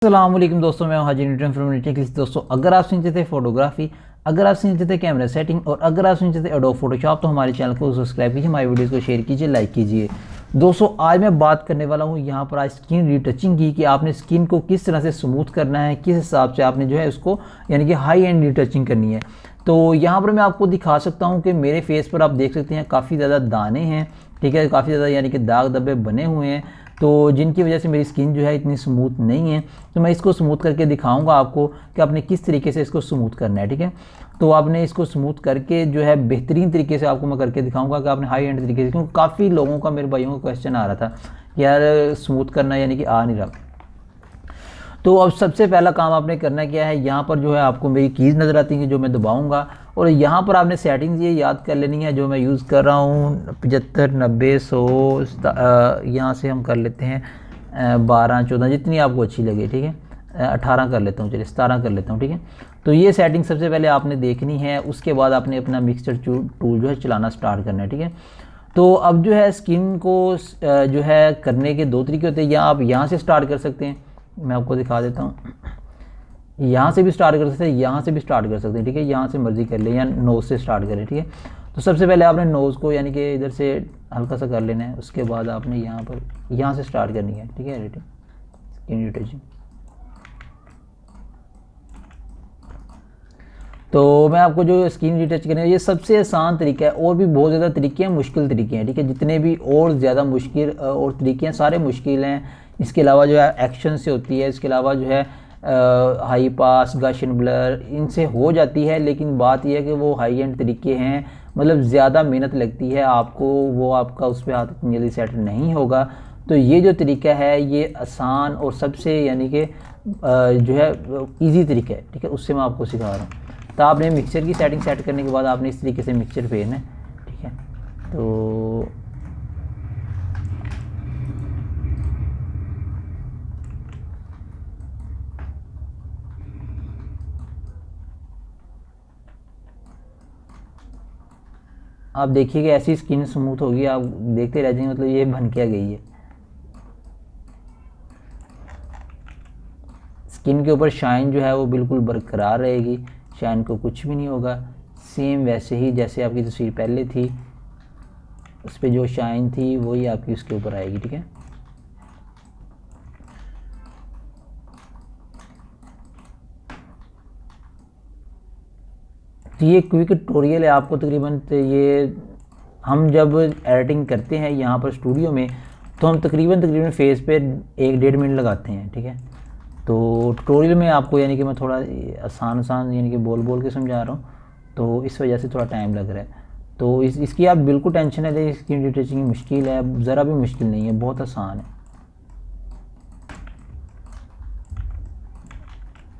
अस्सलाम वालेकुम दोस्तों, मैं हाजी न्यूटन फ्रॉम टेक्निक्स। दोस्तों, अगर आप सीखते थे फोटोग्राफी, अगर आप सीखते थे कैमरा सेटिंग और अगर आप सीखते थे एडोब फोटोशॉप, तो हमारे चैनल को सब्सक्राइब कीजिए, हमारी वीडियोस को शेयर कीजिए, लाइक कीजिए। दोस्तों, आज मैं बात करने वाला हूँ यहाँ पर आज स्किन रीटचिंग की, कि आपने स्किन को किस तरह से स्मूथ करना है, किस हिसाब से आपने जो है उसको यानी कि हाई एंड रीटचिंग करनी है। तो यहाँ पर मैं आपको दिखा सकता हूँ कि मेरे फेस पर आप देख सकते हैं काफ़ी ज़्यादा दाने हैं, ठीक है, काफ़ी ज़्यादा यानी कि दाग धब्बे बने हुए हैं, तो जिनकी वजह से मेरी स्किन जो है इतनी स्मूथ नहीं है। तो मैं इसको स्मूथ करके दिखाऊंगा आपको कि आपने किस तरीके से इसको स्मूथ करना है, ठीक है। तो आपने इसको स्मूथ करके जो है बेहतरीन तरीके से आपको मैं करके दिखाऊंगा कि आपने हाई एंड तरीके से, क्योंकि काफ़ी लोगों का, मेरे भाइयों का क्वेश्चन आ रहा था कि यार स्मूथ करना यानी कि आ नहीं रहा। तो अब सबसे पहला काम आपने करना क्या है, यहाँ पर जो है आपको मेरी कीज़ नज़र आती हैं जो मैं दबाऊंगा, और यहाँ पर आपने सेटिंग्स ये याद कर लेनी है जो मैं यूज़ कर रहा हूँ 75 90 100। यहाँ से हम कर लेते हैं 12 14, जितनी आपको अच्छी लगे, ठीक है। 18 कर लेता हूँ, चलिए 17 कर लेता हूँ, ठीक है। तो ये सेटिंग सबसे पहले आपने देखनी है, उसके बाद आपने अपना मिक्सचर टूल जो है चलाना स्टार्ट करना है, ठीक है। तो अब जो है स्किन को जो है करने के दो तरीके होते हैं, या आप यहाँ से स्टार्ट कर सकते हैं, मैं आपको दिखा देता हूँ। यहाँ से भी स्टार्ट कर सकते हैं, यहाँ से भी स्टार्ट कर सकते हैं, ठीक है। यहाँ से मर्जी कर लें या नोज़ से स्टार्ट करें, ठीक है। तो सबसे पहले आपने नोज़ को यानी कि इधर से हल्का सा कर लेना है, उसके बाद आपने यहाँ से स्टार्ट करनी है, ठीक है। Editing skin retouching. तो मैं आपको जो स्किन रीटच करने ये सबसे आसान तरीका है, और भी बहुत ज़्यादा तरीके हैं, मुश्किल तरीके हैं, ठीक है। जितने भी और ज़्यादा मुश्किल और तरीके हैं सारे मुश्किल हैं। इसके अलावा जो है एक्शन से होती है, इसके अलावा जो है हाई पास, गशन ब्लर, इनसे हो जाती है, लेकिन बात यह है कि वो हाई एंड तरीके हैं, मतलब ज़्यादा मेहनत लगती है आपको, वो आपका उस पर हाथ इतनी जल्दी सेट नहीं होगा। तो ये जो तरीका है ये आसान और सबसे यानी कि जो है ईजी तरीका है, ठीक है, उससे मैं आपको सिखा रहा हूँ। तो आपने मिक्सचर की सेटिंग सेट करने के बाद आपने इस तरीके से मिक्सचर फेरना है, ठीक है। तो आप देखिएगा ऐसी स्किन स्मूथ होगी, आप देखते रह जाएंगे, मतलब ये बन क्या गई है। स्किन के ऊपर शाइन जो है वो बिल्कुल बरकरार रहेगी, शाइन को कुछ भी नहीं होगा, सेम वैसे ही जैसे आपकी तस्वीर पहले थी, उस पर जो शाइन थी वही आपकी उसके ऊपर आएगी, ठीक है। तो ये क्विक ट्यूटोरियल है आपको तकरीबन, तो ये हम जब एडिटिंग करते हैं यहाँ पर स्टूडियो में, तो हम तकरीबन फेस पे 1-1.5 मिनट लगाते हैं, ठीक है। तो ट्यूटोरियल में आपको यानी कि मैं थोड़ा आसान यानी कि बोल बोल के समझा रहा हूँ, तो इस वजह से थोड़ा टाइम लग रहा है। तो इसकी आप बिल्कुल टेंशन है देखिए, स्किन रीटचिंग मुश्किल है, ज़रा भी मुश्किल नहीं है, बहुत आसान है।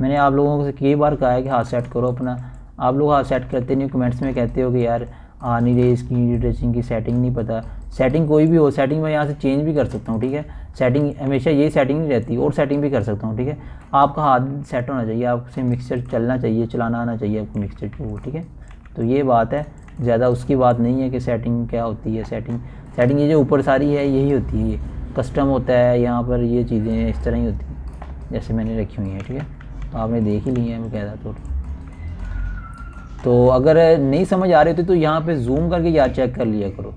मैंने आप लोगों से कई बार कहा है कि हाथ सेट करो अपना, आप लोग हाथ सेट करते नहीं, कमेंट्स में कहते हो कि यार आ नहीं रही, स्किन रीटचिंग की सेटिंग नहीं पता। सेटिंग कोई भी हो, सेटिंग मैं यहाँ से चेंज भी कर सकता हूँ, ठीक है। सेटिंग हमेशा यही सेटिंग नहीं रहती, और सेटिंग भी कर सकता हूँ, ठीक है। आपका हाथ सेट होना चाहिए, आपसे मिक्सचर चलना चाहिए, चलाना आना चाहिए आपको मिक्सचर को, ठीक है। तो ये बात है, ज़्यादा उसकी बात नहीं है कि सेटिंग क्या होती है। सेटिंग ये जो ऊपर सारी है यही होती है, ये कस्टम होता है, यहाँ पर ये चीज़ें इस तरह ही होती हैं जैसे मैंने रखी हुई हैं, ठीक है। तो आपने देख ही ली है, मैं कह रहा था। तो अगर नहीं समझ आ रही थी तो यहाँ पे जूम करके याद चेक कर लिया करो,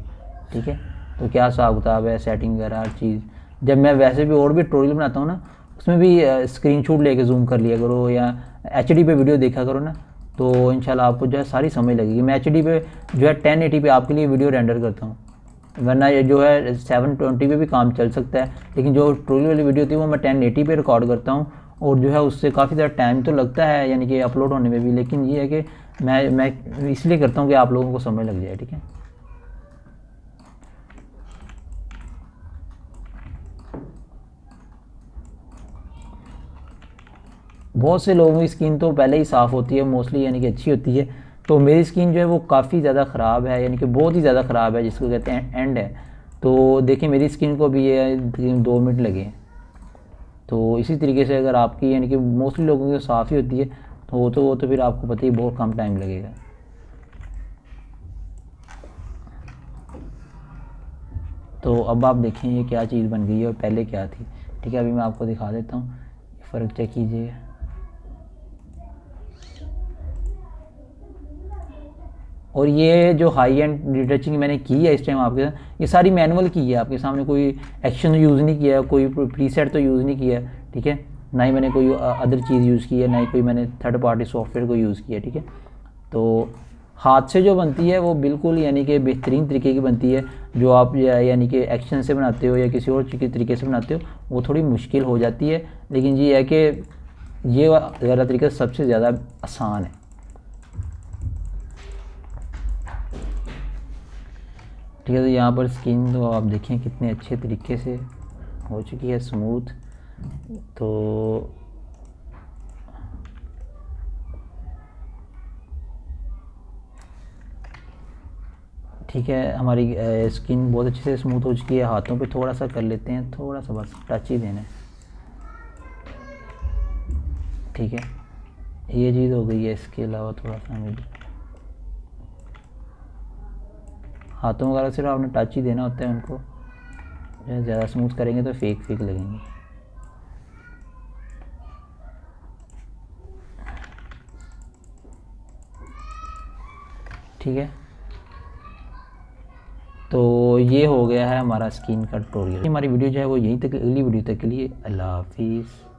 ठीक है। तो क्या हिसाब किताब है, सेटिंग वगैरह हर चीज़, जब मैं वैसे भी और भी ट्यूटोरियल बनाता हूँ ना, उसमें भी स्क्रीनशॉट लेके जूम कर लिया करो, या एचडी पे वीडियो देखा करो ना, तो इंशाल्लाह आपको जो है सारी समझ लगेगी। मैं एचडी पे जो है 1080 पे आपके लिए वीडियो रेंडर करता हूँ, वरना ये जो है 720 पे भी काम चल सकता है, लेकिन जो ट्यूटोरियल वाली वीडियो थी वो मैं 1080 पे रिकॉर्ड करता हूँ, और जो है उससे काफ़ी ज़्यादा टाइम तो लगता है यानी कि अपलोड होने में भी, लेकिन ये है कि मैं इसलिए करता हूँ कि आप लोगों को समझ लग जाए, ठीक है। बहुत से लोगों की स्किन तो पहले ही साफ़ होती है मोस्टली, यानी कि अच्छी होती है। तो मेरी स्किन जो है वो काफ़ी ज़्यादा ख़राब है, यानी कि बहुत ही ज़्यादा ख़राब है, जिसको कहते हैं एंड है। तो देखिए मेरी स्किन को भी ये 2 मिनट लगे हैं। तो इसी तरीके से अगर आपकी यानी कि मोस्टली लोगों की साफ़ ही होती है, तो वो तो फिर आपको पता ही बहुत कम टाइम लगेगा। तो अब आप देखें ये क्या चीज़ बन गई है और पहले क्या थी, ठीक है। अभी मैं आपको दिखा देता हूँ, फ़र्क चेक कीजिए। और ये जो हाई एंड रिटचिंग मैंने की है इस टाइम आपके साथ, ये सारी मैनुअल की है, आपके सामने कोई एक्शन यूज़ नहीं किया, कोई प्रीसेट तो यूज़ नहीं किया, ठीक है, ना ही मैंने कोई अदर चीज़ यूज़ की है, ना ही कोई मैंने थर्ड पार्टी सॉफ्टवेयर को यूज़ किया, ठीक है। तो हाथ से जो बनती है वो बिल्कुल यानी कि बेहतरीन तरीके की बनती है। जो आप यानी कि एक्शन से बनाते हो या किसी और तरीके से बनाते हो वो थोड़ी मुश्किल हो जाती है, लेकिन ये है कि ये वाला तरीका सबसे ज़्यादा आसान है। ठीक है, तो यहाँ पर स्किन तो आप देखें कितने अच्छे तरीके से हो चुकी है, स्मूथ। तो ठीक है, हमारी स्किन बहुत अच्छे से स्मूथ हो चुकी है। हाथों पे थोड़ा सा कर लेते हैं, थोड़ा सा बस टच ही देना है, ठीक है, ये चीज़ हो गई है। इसके अलावा थोड़ा सा हमें हाथों वगैरह सिर्फ आपने टच ही देना होता है उनको, ज़्यादा स्मूथ करेंगे तो फेक फेक लगेंगे। ठीक है, तो ये हो गया है हमारा स्किन का ट्यूटोरियल। हमारी वीडियो जो है वो यहीं तक, अगली वीडियो तक के लिए अल्लाह हाफिज़।